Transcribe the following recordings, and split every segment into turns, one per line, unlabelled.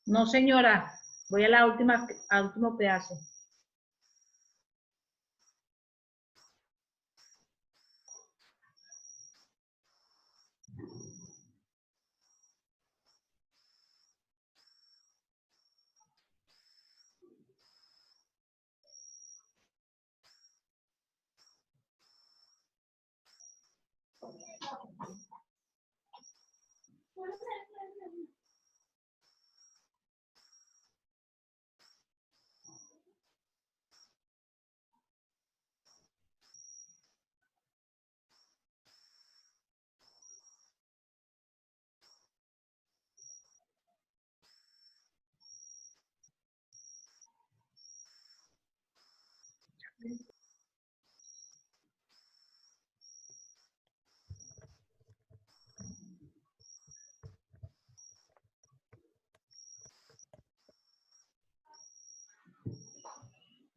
No, señora. Voy a la última, al último pedazo.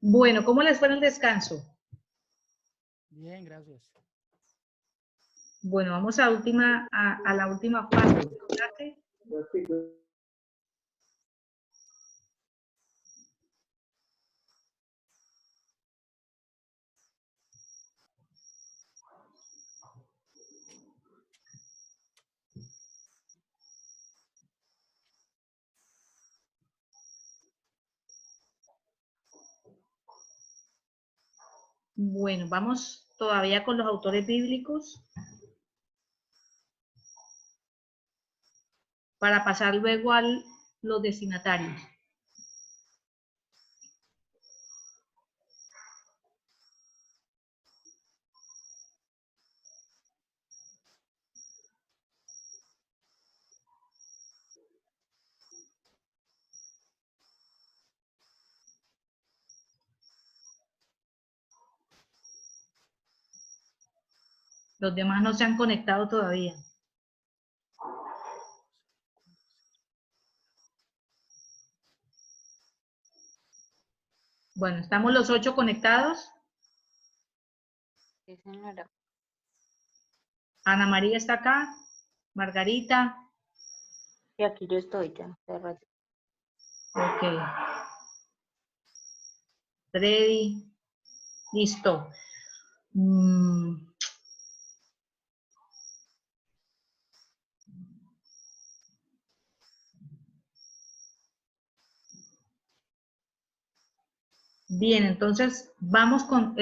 Bueno, ¿cómo les fue en el descanso?
Bien, gracias.
Bueno, vamos a la última fase. Bueno, vamos todavía con los autores bíblicos para pasar luego a los destinatarios. Los demás no se han conectado todavía. Bueno, ¿estamos los 8 conectados?
Sí, señora.
Ana María está acá. Margarita.
Y aquí yo estoy ya. Hace rato.
Ok. Freddy. Listo. Bien, entonces vamos con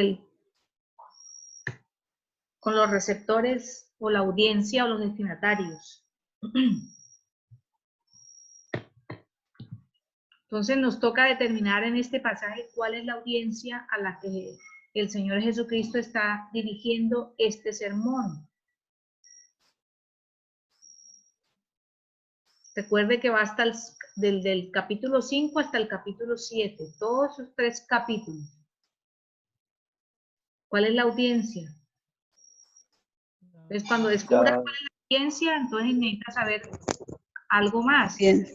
los receptores o la audiencia o los destinatarios. Entonces nos toca determinar en este pasaje cuál es la audiencia a la que el Señor Jesucristo está dirigiendo este sermón. Recuerde que va hasta del capítulo 5 hasta el capítulo 7, todos esos 3 capítulos. ¿Cuál es la audiencia? Entonces, cuando descubra cuál es la audiencia, entonces necesita saber algo más.
Bien.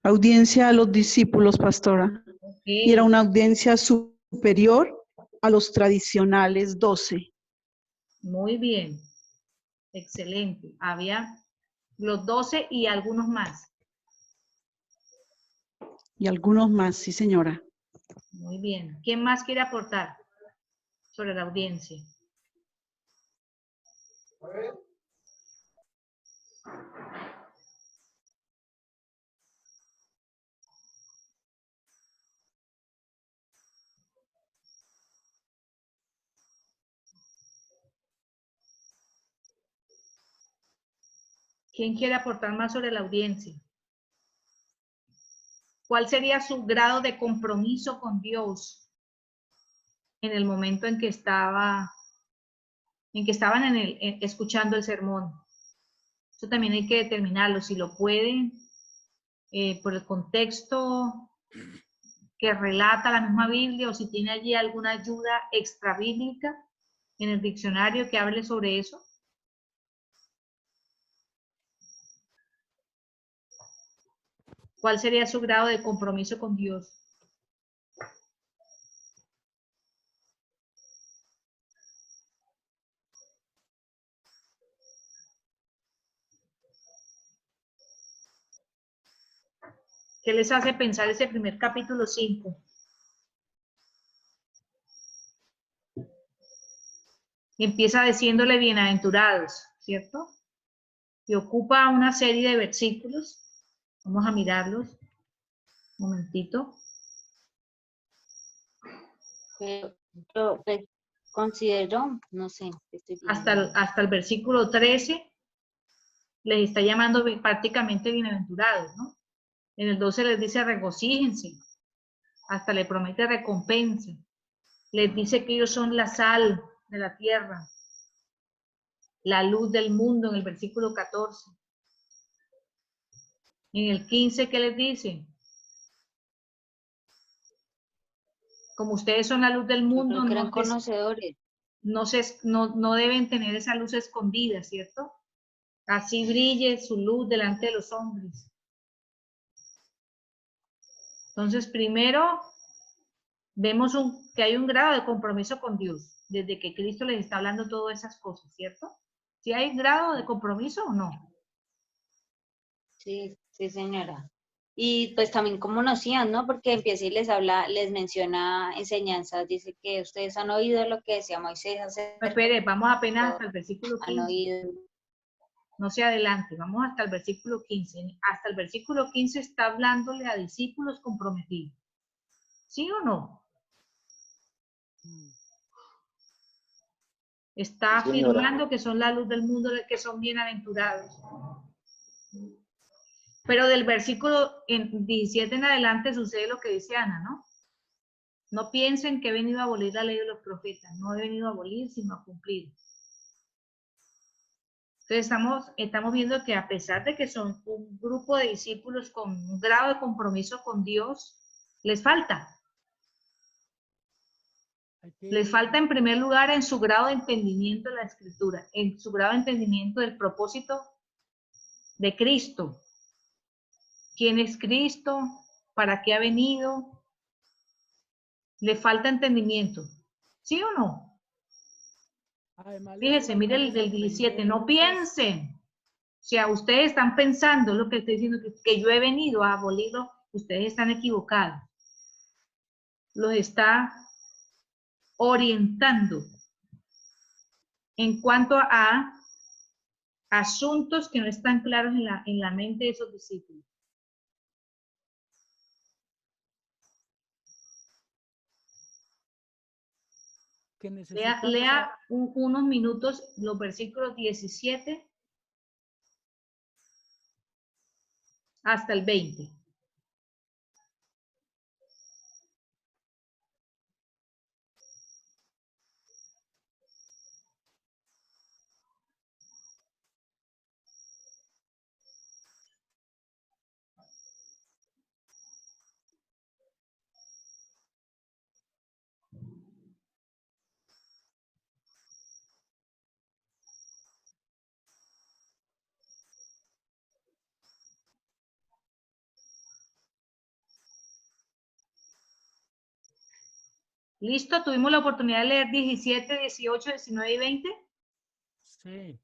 Audiencia a los discípulos, pastora.
Okay.
Y era una audiencia superior a los tradicionales 12.
Muy bien. Excelente. Había los 12 y algunos más.
Y algunos más, sí, señora.
Muy bien. ¿Quién más quiere aportar sobre la audiencia? ¿Quién quiere aportar más sobre la audiencia? ¿Cuál sería su grado de compromiso con Dios en el momento en que estaban escuchando el sermón? Eso también hay que determinarlo, si lo pueden, por el contexto que relata la misma Biblia, o si tiene allí alguna ayuda extra bíblica en el diccionario que hable sobre eso. ¿Cuál sería su grado de compromiso con Dios? ¿Qué les hace pensar ese primer capítulo 5? Empieza diciéndole bienaventurados, ¿cierto? Y ocupa una serie de versículos. Vamos a mirarlos. Un momentito.
Pero yo pues, considero, no sé, estoy viendo.
Hasta el versículo 13 les está llamando prácticamente bienaventurados, ¿no? En el 12 les dice regocíjense. Hasta le promete recompensa. Les dice que ellos son la sal de la tierra, la luz del mundo en el versículo 14. En el 15, ¿qué les dice? Como ustedes son la luz del
Yo
mundo,
creo que eran conocedores.
no deben tener esa luz escondida, ¿cierto? Así brille su luz delante de los hombres. Entonces, primero, vemos que hay un grado de compromiso con Dios, desde que Cristo les está hablando todas esas cosas, ¿cierto? ¿Sí hay grado de compromiso o no?
Sí, sí, señora. Y pues también como conocían, ¿no? Porque empieza y les habla, les menciona enseñanzas, dice que ustedes han oído lo que decía Moisés hacer,
Espere, vamos apenas hasta el versículo
han
15.
oído.
No se adelante, vamos hasta el versículo 15. Hasta el versículo 15 está hablándole a discípulos comprometidos. ¿Sí o no? Está
Sí, señora.
afirmando que son la luz del mundo, que son bienaventurados. Pero del versículo 17 en adelante sucede lo que dice Ana, ¿no? No piensen que he venido a abolir la ley de los profetas. No he venido a abolir, sino a cumplir. Entonces estamos viendo que a pesar de que son un grupo de discípulos con un grado de compromiso con Dios, les falta. Les falta en primer lugar en su grado de entendimiento de la Escritura, en su grado de entendimiento del propósito de Cristo. ¿Quién es Cristo? ¿Para qué ha venido? Le falta entendimiento. ¿Sí o no?
Además, les
Fíjense, mire
falta
el del 17, no
desaprender, pues,
piensen. O sea, ustedes están pensando lo que estoy diciendo, que yo he venido a abolirlo, ustedes están equivocados. Los está orientando en cuanto a asuntos que no están claros en la mente de esos discípulos.
que necesitan
Lea unos minutos los versículos 17 hasta el 20. ¿Listo? ¿Tuvimos la oportunidad de leer 17, 18, 19 y 20?
Sí.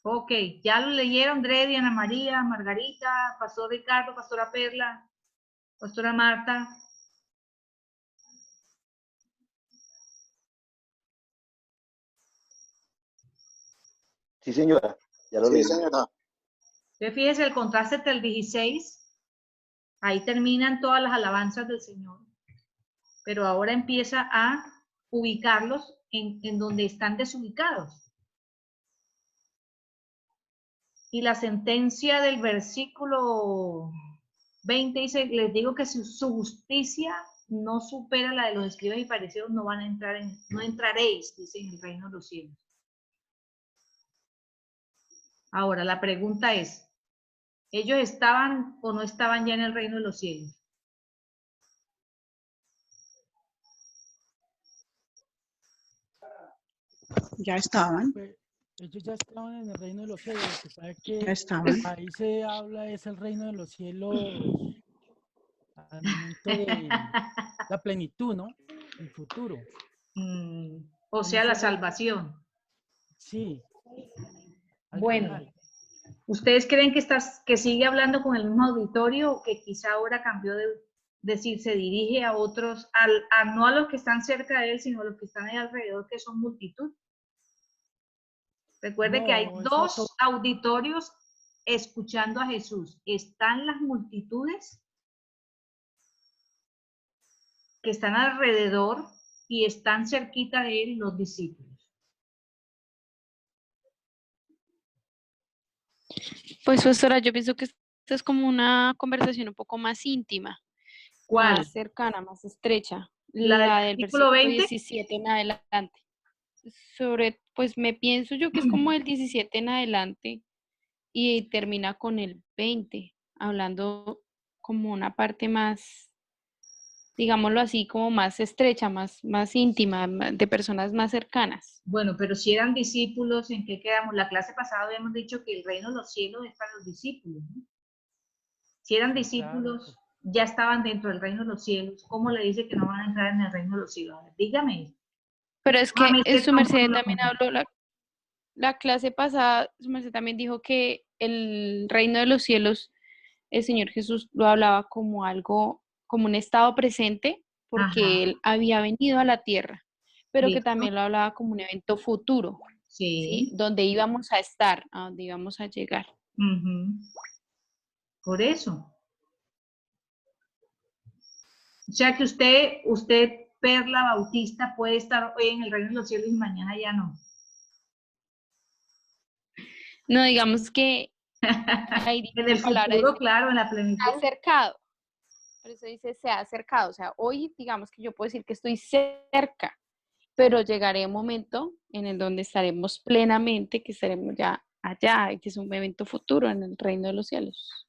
Ok, ya lo leyeron Dredy, Ana María, Margarita, Pastor Ricardo, Pastora Perla, Pastora Marta.
Sí, señora. Ya lo leí.
Entonces, fíjese el contraste entre el 16, ahí terminan todas las alabanzas del Señor, pero ahora empieza a ubicarlos en donde están desubicados. Y la sentencia del versículo 20 dice, les digo que si su justicia no supera la de los escribas y fariseos, no van a entrar no entraréis, dice, en el reino de los cielos. Ahora, la pregunta es, ¿ellos estaban o no estaban ya en el reino de los cielos?
Ya estaban,
Pues, ellos ya estaban en el reino de los cielos. Lo que pasa es que
ya estaban.
ahí se habla, es el reino de los cielos al momento de la plenitud, ¿no? El futuro.
O
En
sea,
ese
la
reino,
salvación.
sí, al
Bueno,
final.
¿Ustedes creen que sigue hablando con el mismo auditorio o que quizá ahora cambió de decir, se dirige a otros, no a los que están cerca de él, sino a los que están ahí alrededor, que son multitud? Recuerde que hay
No, es a
dos auditorios escuchando a Jesús. Están las multitudes que están alrededor y están cerquita de él los discípulos.
Pues, pastora, yo pienso que esta es como una conversación un poco más íntima,
¿Cuál?
más cercana, más estrecha,
¿La del
la del
versículo
versículo
20?
17 en adelante. Pues me pienso yo que es como el 17 en adelante y termina con el 20, hablando como una parte más, digámoslo así, como más estrecha, más íntima, de personas más cercanas.
Bueno, pero si eran discípulos, ¿en qué quedamos? La clase pasada habíamos dicho que el reino de los cielos es para los discípulos, ¿no? Si eran discípulos,
claro.
ya estaban dentro del reino de los cielos. ¿Cómo le dice que no van a entrar en el reino de los cielos? A ver, dígame.
Pero es que
Déjame este
su
tronco no
merced
lo
también
compré.
habló, la clase pasada, su merced también dijo que el reino de los cielos, el Señor Jesús lo hablaba como algo, como un estado presente,
Ajá,
porque Él había venido a la tierra, pero que
listo.
también lo hablaba como un evento futuro, ¿sí?
Sí.
Donde íbamos a estar, a donde íbamos a llegar.
Ujú. Por eso. O sea que usted, Perla Bautista, puede estar hoy en el reino de los cielos y mañana ya no.
No, digamos que ahí dice
En
la
el
palabra,
futuro,
dice,
claro, en la
se
plenitud.
ha acercado. Por eso dice, se ha acercado. O sea, hoy digamos que yo puedo decir que estoy cerca, pero llegaré un momento en el donde estaremos plenamente, que estaremos ya allá, y que es un evento futuro en el reino de los cielos.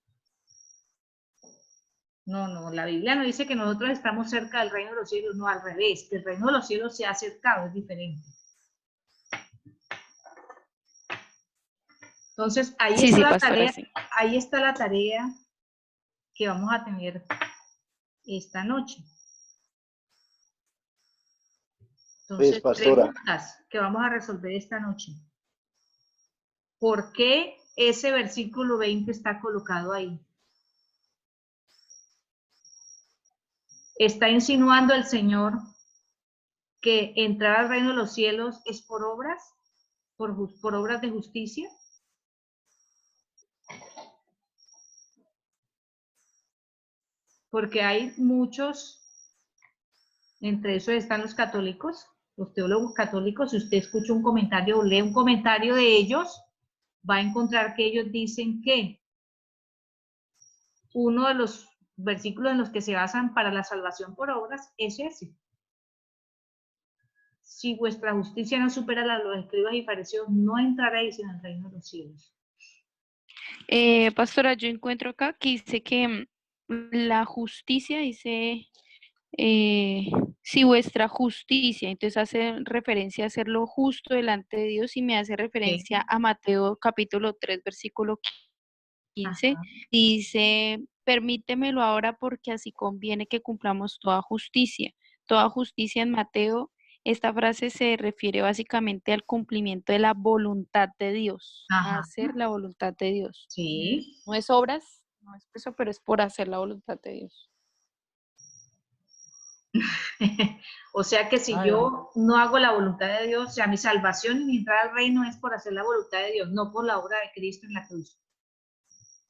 No, no, la Biblia no dice que nosotros estamos cerca del reino de los cielos, no, al revés, que el reino de los cielos se ha acercado, es diferente. Entonces, ahí
Sí,
está
sí,
la
pastora,
tarea,
sí.
ahí está la tarea que vamos a tener esta noche.
Pues,
Entonces,
pastora,
preguntas que vamos a resolver esta noche. ¿Por qué ese versículo 20 está colocado ahí? ¿Está insinuando el Señor que entrar al reino de los cielos es por obras? ¿Por obras de justicia? Porque hay muchos, entre esos están los católicos, los teólogos católicos. Si usted escucha un comentario o lee un comentario de ellos, va a encontrar que ellos dicen que uno de los versículos en los que se basan para la salvación por obras es ese. Si vuestra justicia no supera la de los escribas y fariseos, no entraréis en el reino de los cielos.
Pastora, yo encuentro acá que dice que la justicia, dice, si vuestra justicia, entonces hace referencia a hacer lo justo delante de Dios y me hace referencia a Mateo capítulo 3, versículo 15,
Ajá.
dice, permítemelo ahora porque así conviene que cumplamos toda justicia. Toda justicia en Mateo, esta frase se refiere básicamente al cumplimiento de la voluntad de Dios, a
Ajá.
hacer la voluntad de Dios.
Sí.
No es obras, no es eso, pero es por hacer la voluntad de Dios.
O sea que si yo no hago la voluntad de Dios, o sea, mi salvación y mi entrada al reino es por hacer la voluntad de Dios, no por la obra de Cristo en la cruz,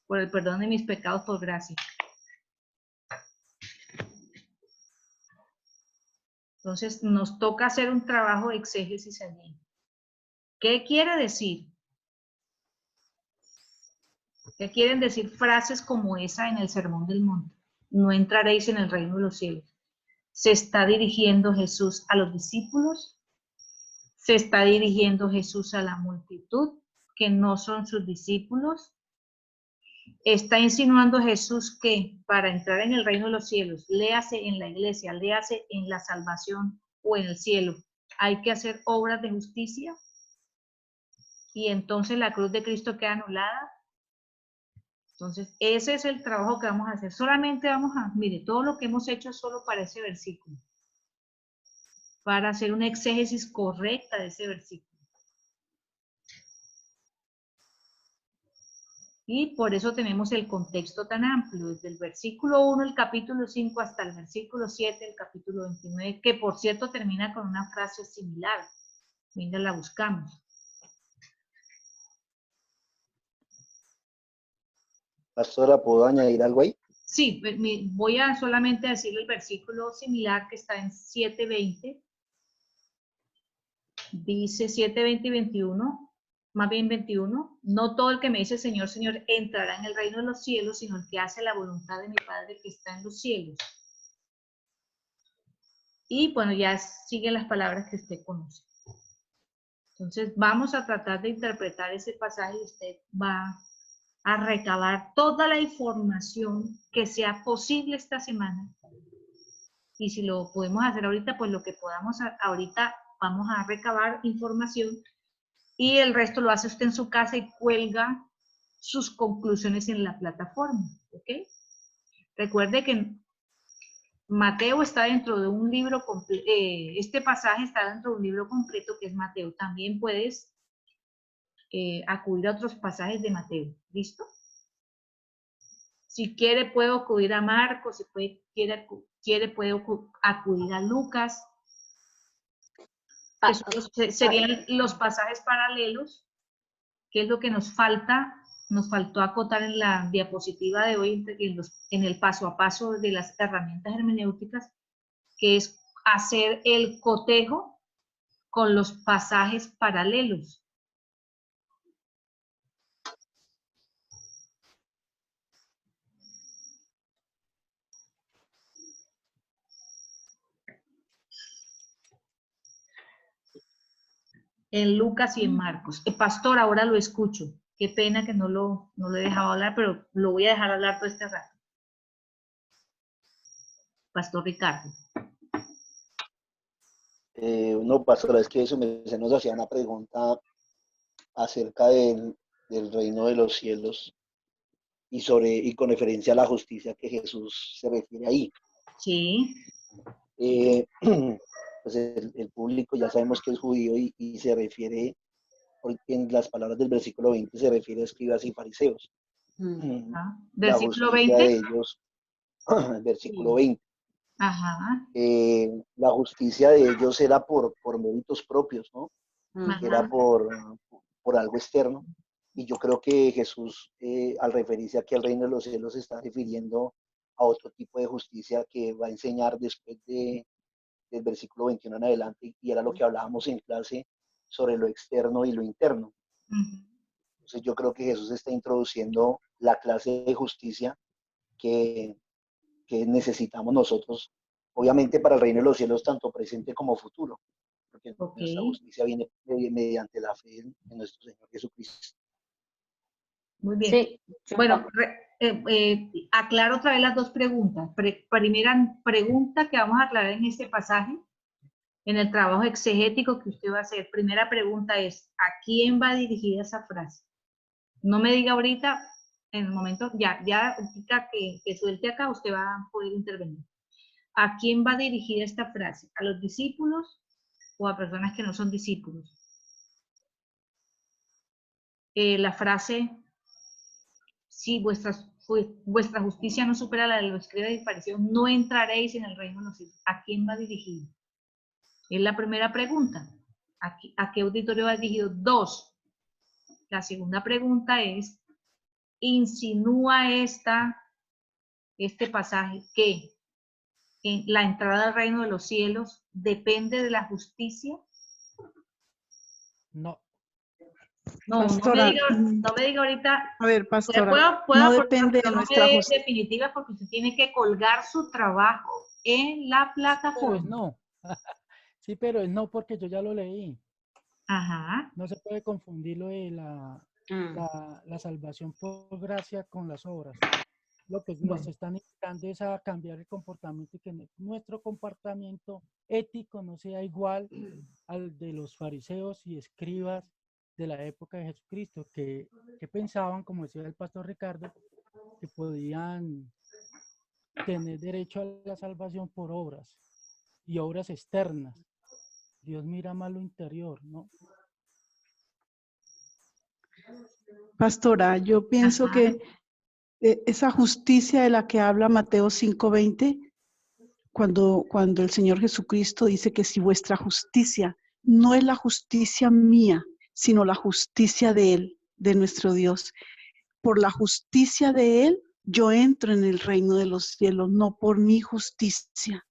por el perdón de mis pecados por gracia. Entonces nos toca hacer un trabajo de exégesis allí. ¿Qué quiere decir? ¿Qué quieren decir frases como esa en el Sermón del Monte? No entraréis en el reino de los cielos. ¿Se está dirigiendo Jesús a los discípulos? ¿Se está dirigiendo Jesús a la multitud que no son sus discípulos? ¿Está insinuando Jesús que para entrar en el reino de los cielos, léase en la iglesia, léase en la salvación o en el cielo, hay que hacer obras de justicia? Y entonces la cruz de Cristo queda anulada. Entonces, ese es el trabajo que vamos a hacer. Solamente vamos a, mire, todo lo que hemos hecho es solo para ese versículo, para hacer una exégesis correcta de ese versículo. Y por eso tenemos el contexto tan amplio, desde el versículo 1, el capítulo 5, hasta el versículo 7, el capítulo 29, que por cierto termina con una frase similar. Venga, la buscamos.
Pastora, ¿puedo añadir algo ahí?
Sí, voy a solamente decir el versículo similar que está en 7:20. Dice 7:20 y 21, más bien 21. No todo el que me dice Señor, Señor entrará en el reino de los cielos, sino el que hace la voluntad de mi Padre que está en los cielos. Y bueno, ya siguen las palabras que usted conoce. Entonces vamos a tratar de interpretar ese pasaje y usted va a recabar toda la información que sea posible esta semana. Y si lo podemos hacer ahorita, pues lo que podamos ahorita vamos a recabar información y el resto lo hace usted en su casa y cuelga sus conclusiones en la plataforma, ¿ok? Recuerde que Mateo está dentro de un libro completo, este pasaje está dentro de un libro completo que es Mateo. También puedes acudir a otros pasajes de Mateo, ¿listo? Si quiere puedo acudir a Marcos, si quiere puedo acudir a Lucas, que serían los pasajes paralelos, que es lo que nos falta. Nos faltó acotar en la diapositiva de hoy, en el paso a paso de las herramientas hermenéuticas, que es hacer el cotejo con los pasajes paralelos. En Lucas y en Marcos. Pastor, ahora lo escucho. Qué pena que no lo he dejado hablar, pero lo voy a dejar hablar todo este rato. Pastor Ricardo.
No, pastora, es que se nos hacía una pregunta acerca del reino de los cielos y con referencia a la justicia que Jesús se refiere ahí.
Sí.
Pues el público ya sabemos que es judío y se refiere, en las palabras del versículo 20, se refiere a escribas y fariseos. La
Versículo
justicia
20.
de ellos, versículo 20.
Ajá.
La justicia de ellos era por méritos propios, ¿no?
Ajá.
Era por algo externo. Y yo creo que Jesús, al referirse aquí al reino de los cielos, se está refiriendo a otro tipo de justicia que va a enseñar después del versículo 21 en adelante, y era lo que hablábamos en clase sobre lo externo y lo interno. Entonces yo creo que Jesús está introduciendo la clase de justicia que necesitamos nosotros, obviamente para el reino de los cielos, tanto presente como futuro, porque nuestra justicia viene mediante la fe en nuestro Señor Jesucristo.
Muy bien.
Sí,
bueno, aclaro otra vez las dos preguntas. Primera pregunta que vamos a aclarar en este pasaje, en el trabajo exegético que usted va a hacer. Primera pregunta es, ¿a quién va dirigida esa frase? No me diga ahorita, en el momento, ya que suelte acá, usted va a poder intervenir. ¿A quién va dirigida esta frase? ¿A los discípulos o a personas que no son discípulos? La frase, si vuestra justicia no supera la de los escribas y fariseos, no entraréis en el reino de los cielos. ¿A quién va dirigido? Es la primera pregunta. ¿A qué auditorio va dirigido? Dos. La segunda pregunta es, ¿insinúa este pasaje que en la entrada al reino de los cielos depende de la justicia?
No.
No,
Pastora,
no me diga ahorita.
a ver, pastora,
Puedo
no
aportar,
depende
pero
de
no
nuestra
me dé
justicia.
definitiva porque usted tiene que colgar su trabajo en la
Pero es
plataforma.
no. Sí, pero es no porque yo ya lo leí.
Ajá.
No se puede confundir lo de la salvación por gracia con las obras. Lo que nos están invitando es a cambiar el comportamiento y que nuestro comportamiento ético no sea igual al de los fariseos y escribas de la época de Jesucristo, que pensaban, como decía el pastor Ricardo, que podían tener derecho a la salvación por obras y obras externas. Dios mira más lo interior, ¿no?
Pastora, yo pienso
Ajá.
que esa justicia de la que habla Mateo 5:20, cuando el Señor Jesucristo dice que si vuestra justicia no es la justicia mía, sino la justicia de Él, de nuestro Dios. Por la justicia de Él, yo entro en el reino de los cielos, no por mi justicia.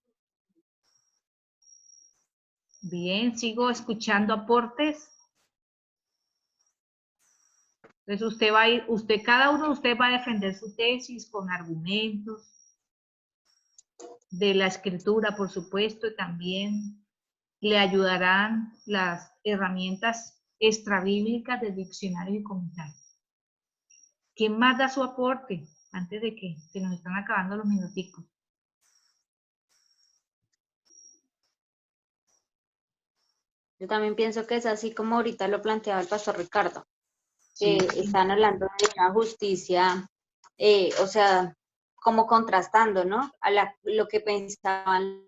Bien, sigo escuchando aportes. Entonces usted va a ir, cada uno de ustedes va a defender su tesis con argumentos de la escritura, por supuesto, y también le ayudarán las herramientas extrabíblicas del diccionario y comentario. ¿Quién más da su aporte antes de que se nos están acabando los minuticos?
Yo también pienso que es así como ahorita lo planteaba el pastor Ricardo, que
Sí.
están hablando de una justicia, o sea, como contrastando, ¿no? Lo que pensaban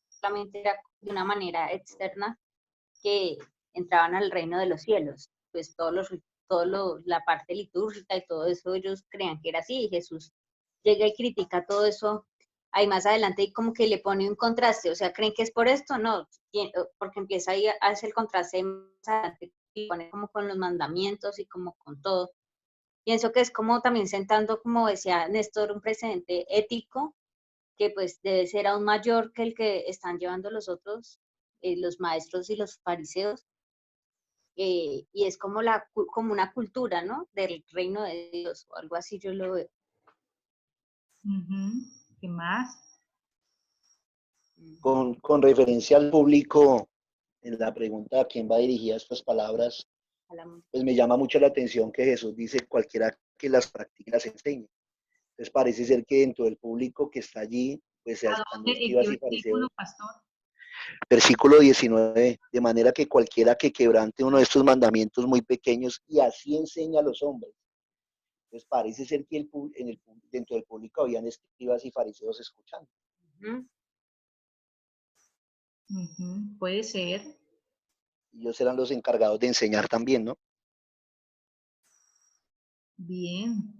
solamente era de una manera externa, que entraban al reino de los cielos. Pues la parte litúrgica y todo eso, ellos creían que era así, y Jesús llega y critica todo eso. Ahí más adelante y como que le pone un contraste, o sea, ¿creen que es por esto? No, porque empieza ahí a hacer el contraste más adelante y pone como con los mandamientos y como con todo. Pienso que es como también sentando, como decía Néstor, un precedente ético que pues debe ser aún mayor que el que están llevando los otros, los maestros y los fariseos, y es como, como una cultura, ¿no? Del reino de Dios, o algo así yo lo veo.
¿Qué más?
Con referencia al público, en la pregunta a quién va dirigida estas palabras, pues me llama mucho la atención que Jesús dice cualquiera que las practique las enseñe. Entonces parece ser que dentro del público que está allí, pues
¿A
están
dónde?
los
¿En qué
escribas y
versículo,
fariseos.
pastor?
Versículo 19, de manera que cualquiera que quebrante uno de estos mandamientos muy pequeños y así enseña a los hombres. Entonces parece ser que dentro del público habían escribas y fariseos escuchando.
Puede ser.
Ellos eran los encargados de enseñar también, ¿no?
Bien.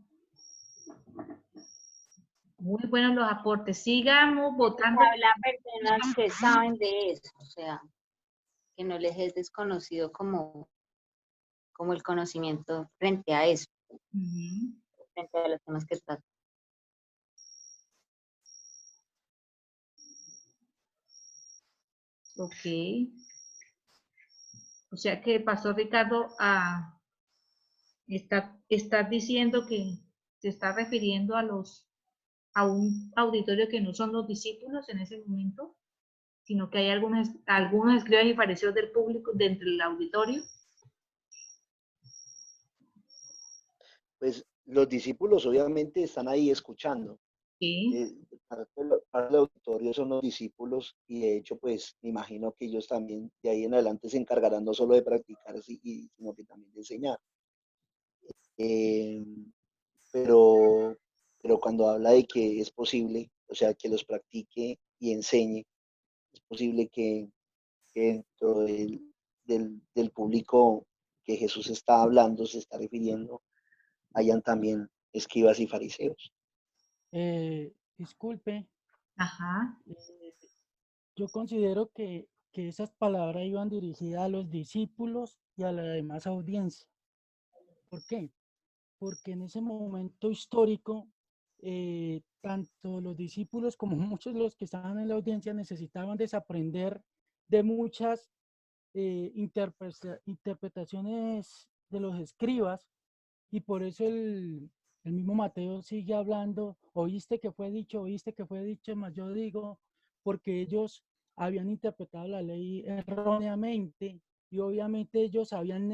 Muy buenos los aportes. Sigamos votando.
Habla personas que saben de eso, o sea, que no les es desconocido como el conocimiento frente a eso, frente a los temas que tratan.
Ok. O sea que Pastor Ricardo está diciendo que se está refiriendo a un auditorio que no son los discípulos en ese momento, sino que hay algunos escribas y fariseos del público dentro del auditorio.
Pues los discípulos obviamente están ahí escuchando.
Sí.
Para el auditorio son los discípulos y de hecho pues me imagino que ellos también de ahí en adelante se encargarán no solo de practicar, sino que también de enseñar. Pero, pero cuando habla de que es posible, o sea, que los practique y enseñe, es posible que dentro del público que Jesús está hablando, se está refiriendo, hayan también escribas y fariseos.
Disculpe,
Ajá.
yo considero que esas palabras iban dirigidas a los discípulos y a la demás audiencia. ¿Por qué? Porque en ese momento histórico, tanto los discípulos como muchos de los que estaban en la audiencia necesitaban desaprender de muchas interpretaciones de los escribas, y por eso el mismo Mateo sigue hablando: oíste que fue dicho, mas yo digo, porque ellos habían interpretado la ley erróneamente, y obviamente ellos habían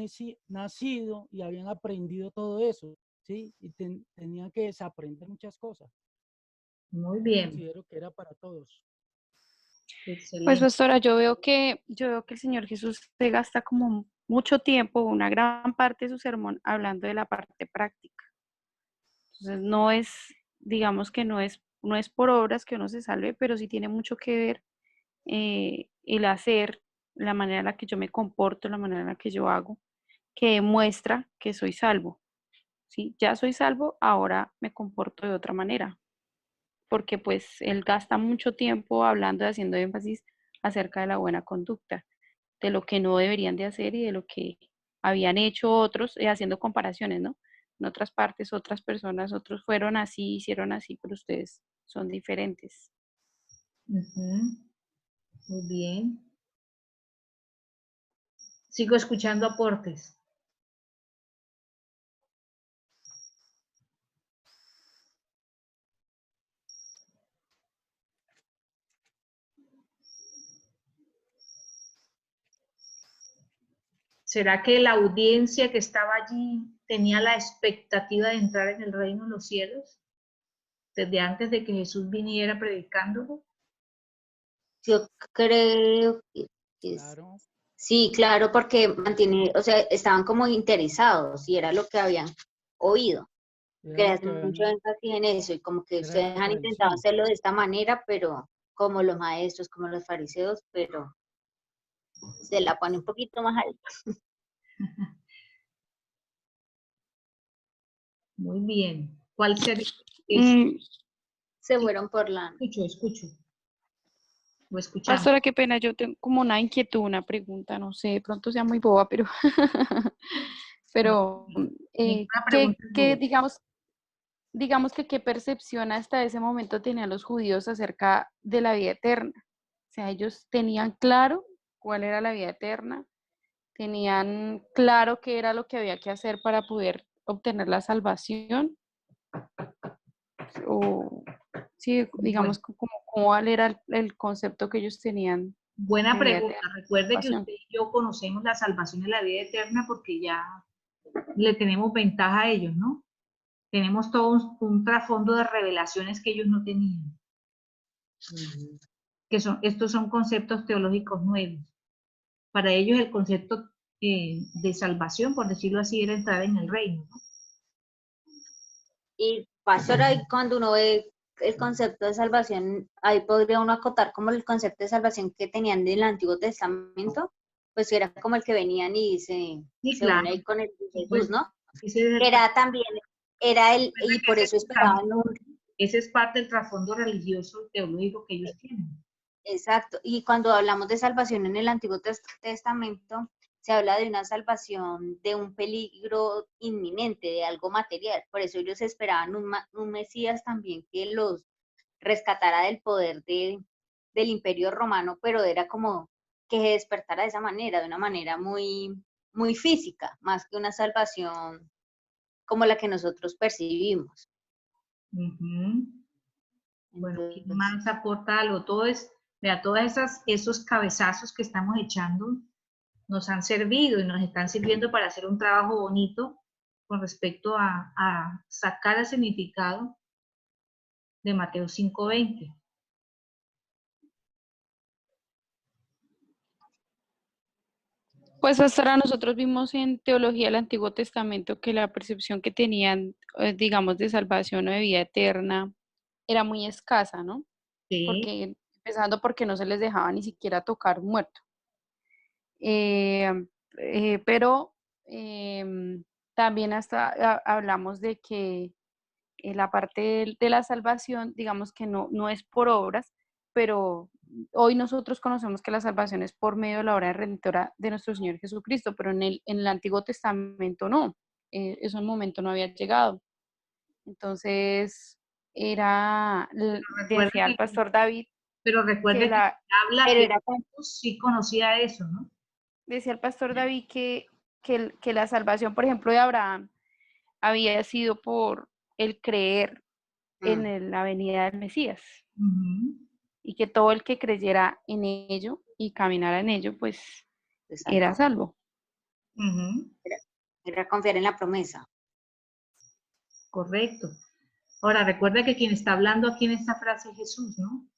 nacido y habían aprendido todo eso, ¿sí? Y tenían que desaprender muchas cosas.
Muy bien.
Considero que era para todos.
Excelente.
Pues pastora, yo veo que el Señor Jesús se gasta como mucho tiempo, una gran parte de su sermón hablando de la parte práctica. Entonces no es, digamos que no es por obras que uno se salve, pero sí tiene mucho que ver el hacer, la manera en la que yo me comporto, la manera en la que yo hago. que demuestra que soy salvo. ¿Sí? Ya soy salvo, ahora me comporto de otra manera, porque pues él gasta mucho tiempo hablando y haciendo énfasis acerca de la buena conducta, de lo que no deberían de hacer y de lo que habían hecho otros, haciendo comparaciones, ¿no? En otras partes, otras personas, otros fueron así, hicieron así, pero ustedes son diferentes.
Ujú. Muy bien. Sigo escuchando aportes. ¿Será que la audiencia que estaba allí tenía la expectativa de entrar en el reino de los cielos desde antes de que Jesús viniera predicándolo?
Yo creo que
Claro.
sí, claro, porque mantiene, o sea, estaban como interesados y era lo que habían oído.
Era
Que
lo
hacen
que
mucho
habían,
énfasis en eso y como que
era
ustedes
la
han intentado
tradición.
hacerlo de esta manera, pero como los maestros, como los fariseos, pero se la pone un poquito más alta.
Muy bien. ¿Cuál sería?
Mm,
Se
Sí,
fueron por la...
escucho. Lo escuchamos.
Pastora, qué pena, yo tengo como una inquietud, una pregunta, no sé, de pronto sea muy boba, pero,
No,
pero
ninguna pregunta es boba.
digamos que qué percepción hasta ese momento tenían los judíos acerca de la vida eterna. O sea, ellos tenían claro cuál era la vida eterna, tenían claro qué era lo que había que hacer para poder obtener la salvación, o sí,
Bueno,
digamos, como cuál era el concepto que ellos tenían
buena
de vida
pregunta.
eterna.
Recuerde que
Salvación.
usted y yo conocemos la salvación y la vida eterna porque ya le tenemos ventaja a ellos, ¿no? Tenemos todo un trasfondo de revelaciones que ellos no tenían, estos son conceptos teológicos nuevos. Para ellos el concepto de salvación, por decirlo así, era entrar en el reino, ¿no?
Y pastora, ahí cuando uno ve el concepto de salvación, ahí podría uno acotar como el concepto de salvación que tenían del Antiguo Testamento, pues era como el que venían y
Sí,
se
claro.
une ahí con el de
Sí,
Jesús,
pues,
¿no?
ese es el,
Era también, era el, y
que
por eso esperaban un...
ese es parte del trasfondo religioso teológico que ellos tienen.
Exacto, y cuando hablamos de salvación en el Antiguo Testamento, se habla de una salvación de un peligro inminente, de algo material. Por eso ellos esperaban un Mesías también que los rescatara del poder del Imperio Romano, pero era como que se despertara de esa manera, de una manera muy, muy física, más que una salvación como la que nosotros percibimos.
Ujú. Bueno, ¿quién
Entonces,
más aporta algo? Vea, esos cabezazos que estamos echando nos han servido y nos están sirviendo para hacer un trabajo bonito con respecto a sacar el significado de Mateo 5:20.
Pues hasta ahora nosotros vimos en teología del Antiguo Testamento que la percepción que tenían, digamos, de salvación o de vida eterna era muy escasa, ¿no?
Sí,
Porque, empezando porque no se les dejaba ni siquiera tocar un muerto. Eh, pero también hasta hablamos de que la parte de la salvación, digamos que no es por obras, pero hoy nosotros conocemos que la salvación es por medio de la obra redentora de nuestro Señor Jesucristo, pero en el Antiguo Testamento no, eso en momento no había llegado. Entonces,
recuerde
decía el
que,
pastor David
pero
que
recuerde que habla
pero
que
era
Jesús sí conocía eso, ¿no?
decía el pastor David que la salvación, por ejemplo, de Abraham había sido por el creer en la venida del Mesías
Ujú.
y que todo el que creyera en ello y caminara en ello, pues
de
era
salvo,
salvo.
Ujú.
era, era confiar en la promesa.
Correcto. Ahora, recuerda que quien está hablando aquí en esta frase es Jesús, ¿no?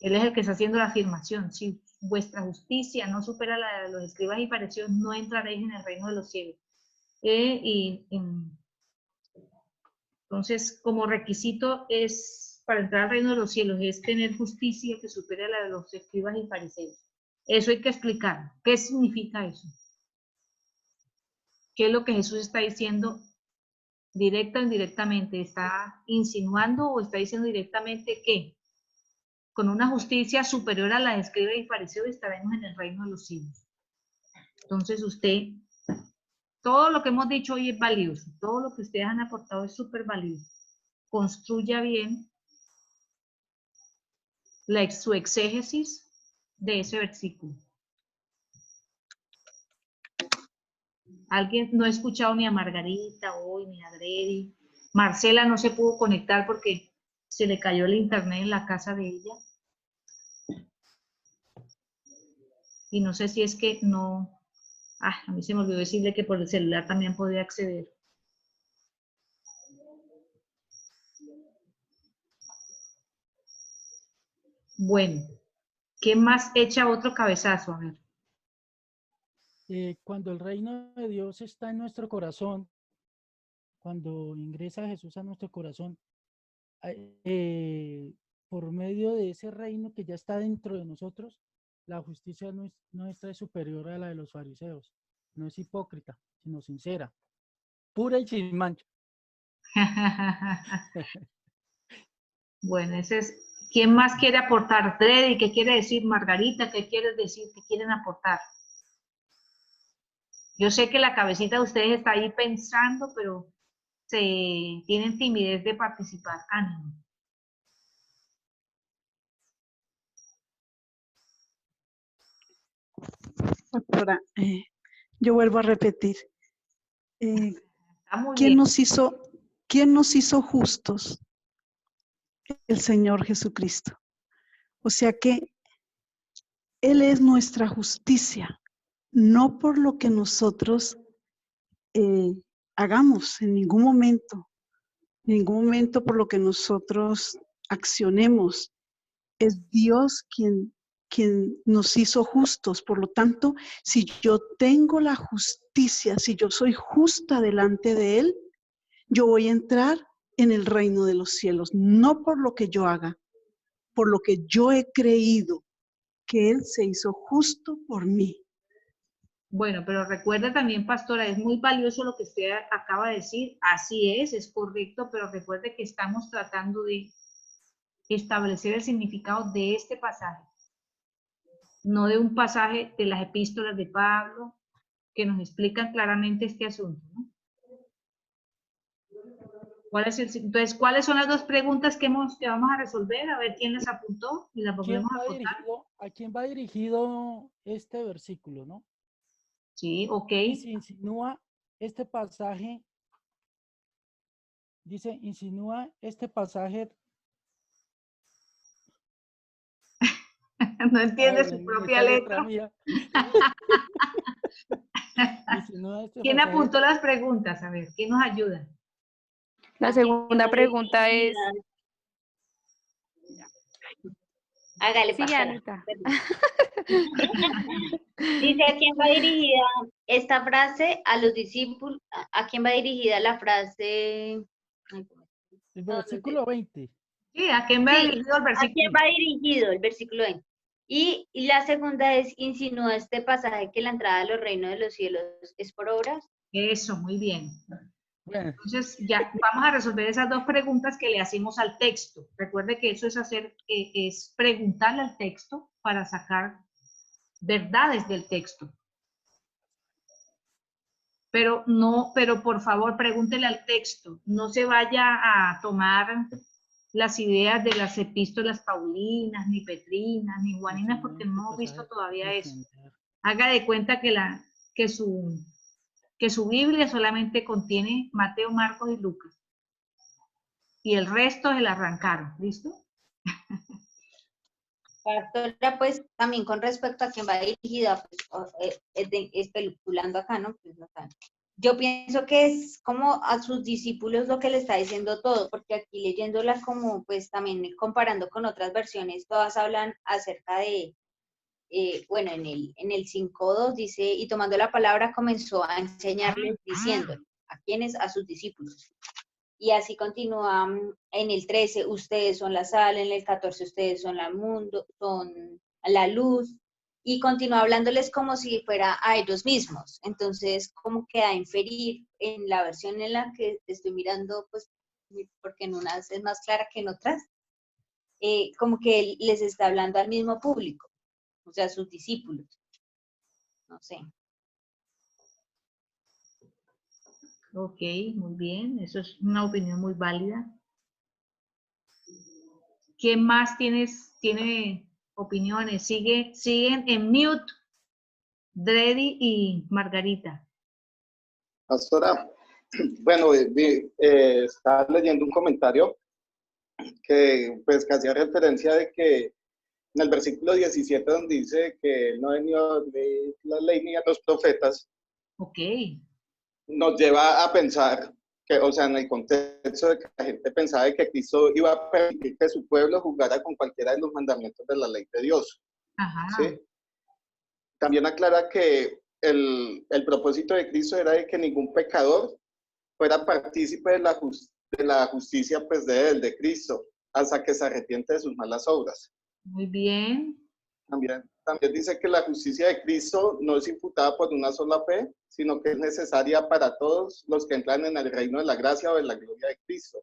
Él es el que está haciendo la afirmación. Si vuestra justicia no supera la de los escribas y fariseos, no entraréis en el reino de los cielos. Entonces, como requisito es, para entrar al reino de los cielos, es tener justicia que supere a la de los escribas y fariseos. Eso hay que explicar. ¿Qué significa eso? ¿Qué es lo que Jesús está diciendo directa o indirectamente? ¿Está insinuando o está diciendo directamente que con una justicia superior a la de escribas y fariseos estaremos en el reino de los cielos? Entonces usted, todo lo que hemos dicho hoy es valioso, todo lo que ustedes han aportado es súper valioso. Construya bien su exégesis de ese versículo. Alguien no ha escuchado ni a Margarita hoy, ni a Grady. Marcela no se pudo conectar porque se le cayó el internet en la casa de ella. Y no sé si es que no... a mí se me olvidó decirle que por el celular también podía acceder. Bueno, ¿qué más echa otro cabezazo? A ver.
Cuando el reino de Dios está en nuestro corazón, cuando ingresa Jesús a nuestro corazón, por medio de ese reino que ya está dentro de nosotros, la justicia nuestra es superior a la de los fariseos. No es hipócrita, sino sincera, pura y sin mancha.
Bueno, ese es... ¿Quién más quiere aportar? Freddy, ¿qué quiere decir? Margarita, ¿qué quieres decir? ¿Qué quieren aportar? Yo sé que la cabecita de ustedes está ahí pensando, pero tienen timidez de participar. Ánimo.
Pastora, yo vuelvo a repetir.
Está muy
¿Quién
bien.
nos hizo justos? El Señor Jesucristo. O sea que Él es nuestra justicia, no por lo que nosotros hagamos en ningún momento por lo que nosotros accionemos. Es Dios quien nos hizo justos. Por lo tanto, si yo tengo la justicia, si yo soy justa delante de Él, yo voy a entrar en el reino de los cielos, no por lo que yo haga, por lo que yo he creído que Él se hizo justo por mí.
Bueno, pero recuerda también, pastora, es muy valioso lo que usted acaba de decir. Así es correcto, pero recuerde que estamos tratando de establecer el significado de este pasaje, no de un pasaje de las epístolas de Pablo que nos explican claramente este asunto, ¿no? Entonces, ¿cuáles son las dos preguntas que vamos a resolver? A ver quién las apuntó y las volvemos a contar.
¿A quién va dirigido este versículo, no?
Sí, ok.
Y se insinúa este pasaje, insinúa este pasaje.
No entiende su propia letra. ¿Quién apuntó las preguntas? A ver, ¿quién nos ayuda?
La segunda pregunta es...
Hágale,
sigue,
pastora.
Anita.
Dice, ¿a quién va dirigida esta frase? A los discípulos. ¿A quién va dirigida la frase?
El versículo 20.
Sí, ¿a quién va dirigido el versículo?
¿A quién va dirigido el versículo 20? Y la segunda es, insinúa este pasaje que la entrada a los reinos de los cielos es por obras.
Eso, muy bien.
Bueno.
Entonces, ya vamos a resolver esas dos preguntas que le hacemos al texto. Recuerde que eso es preguntarle al texto para sacar verdades del texto. Pero por favor, pregúntele al texto. No se vaya a tomar las ideas de las epístolas paulinas, ni petrinas, ni juaninas, porque no hemos visto todavía eso. Haga de cuenta que su Biblia solamente contiene Mateo, Marcos y Lucas. Y el resto se la arrancaron, ¿listo?
Pastora, pues también con respecto a quién va dirigida, pues, especulando acá, ¿no? Pues, no saben. Yo pienso que es como a sus discípulos lo que le está diciendo todo, porque aquí leyéndola como, pues también comparando con otras versiones, todas hablan acerca de, bueno, en el 5.2 dice, y tomando la palabra comenzó a enseñarles diciendo, ¿a quiénes? A sus discípulos. Y así continúa en el 13, ustedes son la sal, en el 14, ustedes son la luz, y continúa hablándoles como si fuera a ellos mismos. Entonces, como que a inferir en la versión en la que estoy mirando, pues, porque en unas es más clara que en otras, como que él les está hablando al mismo público, o sea, a sus discípulos. No sé.
Ok, muy bien. Eso es una opinión muy válida. ¿Quién más tiene opiniones? Siguen en mute Dreddy y Margarita.
Pastora, bueno, estaba leyendo un comentario que pues que hacía referencia de que en el versículo 17 donde dice que él no ha venido de la ley ni a los profetas,
Ok.
nos lleva a pensar que, o sea, en el contexto de que la gente pensaba de que Cristo iba a permitir que su pueblo jugara con cualquiera de los mandamientos de la ley de Dios,
Ajá.
¿sí? También aclara que el propósito de Cristo era de que ningún pecador fuera partícipe de la justicia pues de él, de Cristo, hasta que se arrepiente de sus malas obras.
Muy bien.
También dice que la justicia de Cristo no es imputada por una sola fe, sino que es necesaria para todos los que entran en el reino de la gracia o de la gloria de Cristo.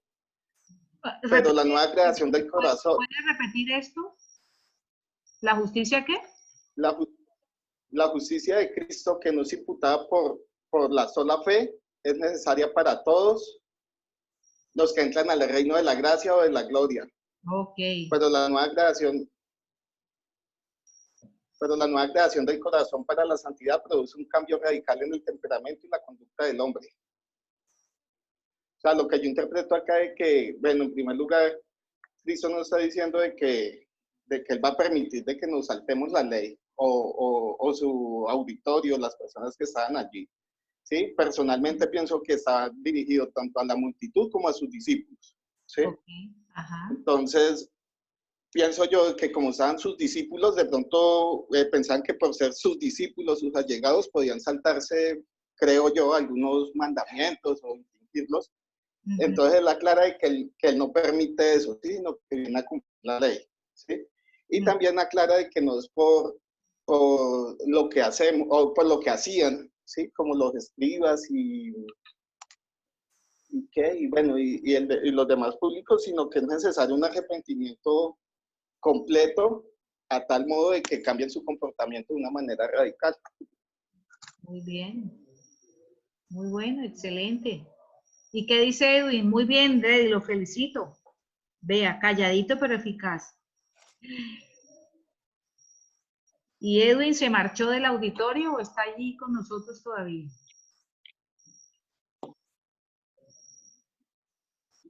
Pero la nueva creación del corazón.
¿Puedes repetir esto? ¿La justicia qué?
La justicia de Cristo, que no es imputada por la sola fe, es necesaria para todos los que entran al reino de la gracia o de la gloria.
Ok.
Pero la nueva creación del corazón para la santidad produce un cambio radical en el temperamento y la conducta del hombre. O sea, lo que yo interpreto acá es que, bueno, en primer lugar, Cristo nos está diciendo de que Él va a permitir de que nos saltemos la ley o su auditorio, las personas que estaban allí. ¿Sí? Personalmente pienso que está dirigido tanto a la multitud como a sus discípulos. ¿Sí?
Okay. Ajá.
Entonces, pienso yo que como estaban sus discípulos, de pronto pensaban que por ser sus discípulos, sus allegados, podían saltarse, creo yo, algunos mandamientos o infringirlos. Entonces él aclara de que él no permite eso, ¿sí? Sino que viene a cumplir la ley. ¿Sí? Y también aclara de que no es por lo que hacemos o por lo que hacían, ¿sí? Como los escribas y bueno, y los demás públicos, sino que es necesario un arrepentimiento completo a tal modo de que cambien su comportamiento de una manera radical.
Muy bien. Muy bueno, excelente. ¿Y qué dice Edwin? Muy bien, Dreddy, lo felicito. Vea, calladito pero eficaz. ¿Y Edwin se marchó del auditorio o está allí con nosotros todavía?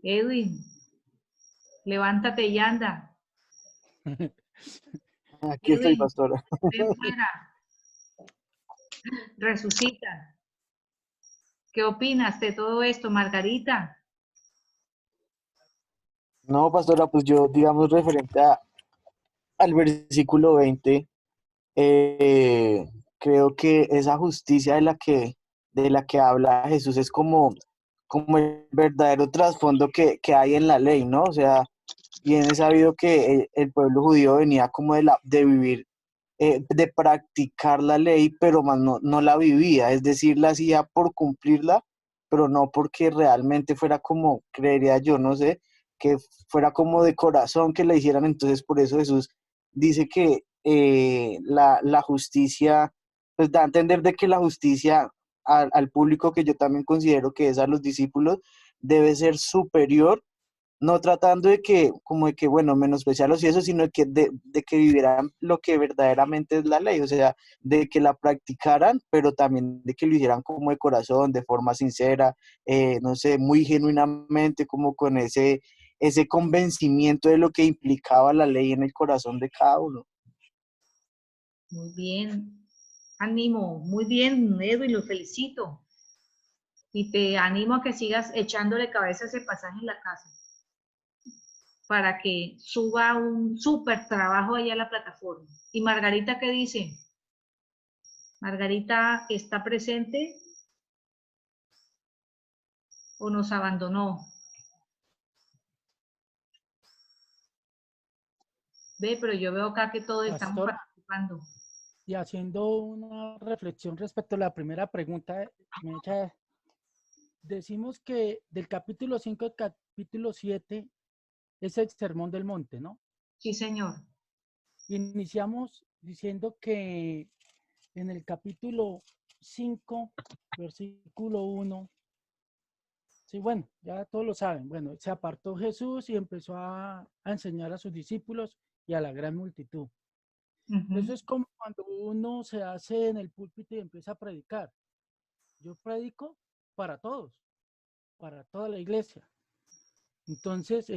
Edwin, levántate y anda.
Aquí estoy, pastora.
Ven fuera. Resucita. ¿Qué opinas de todo esto, Margarita?
No, pastora, pues yo, digamos, referente al versículo 20, creo que esa justicia de la que habla Jesús es como el verdadero trasfondo que hay en la ley, ¿no? O sea, bien es sabido que el pueblo judío venía como de vivir, de practicar la ley, pero más no la vivía, es decir, la hacía por cumplirla, pero no porque realmente fuera como, creería yo, no sé, que fuera como de corazón que la hicieran. Entonces por eso Jesús dice que la justicia, pues da a entender de que la justicia al público, que yo también considero que es a los discípulos, debe ser superior, no tratando de que, como de que, bueno, menospreciarlos y eso, sino de que vivieran lo que verdaderamente es la ley, o sea, de que la practicaran, pero también de que lo hicieran como de corazón, de forma sincera, no sé, muy genuinamente, como con ese convencimiento de lo que implicaba la ley en el corazón de cada uno.
Muy bien. Ánimo. Muy bien, Edwin, lo felicito. Y te animo a que sigas echándole cabeza a ese pasaje en la casa para que suba un súper trabajo allá a la plataforma. ¿Y Margarita qué dice? ¿Margarita está presente o nos abandonó? Ve, pero yo veo acá que todos estamos
Pastor,
participando.
Y haciendo una reflexión respecto a la primera pregunta, Mecha, decimos que del capítulo 5 al capítulo 7 es el Sermón del Monte, ¿no?
Sí, señor.
Iniciamos diciendo que en el capítulo 5, versículo 1, sí, bueno, ya todos lo saben, bueno, se apartó Jesús y empezó a enseñar a sus discípulos y a la gran multitud. Eso es como cuando uno se hace en el púlpito y empieza a predicar. Yo predico para todos, para toda la iglesia. Entonces,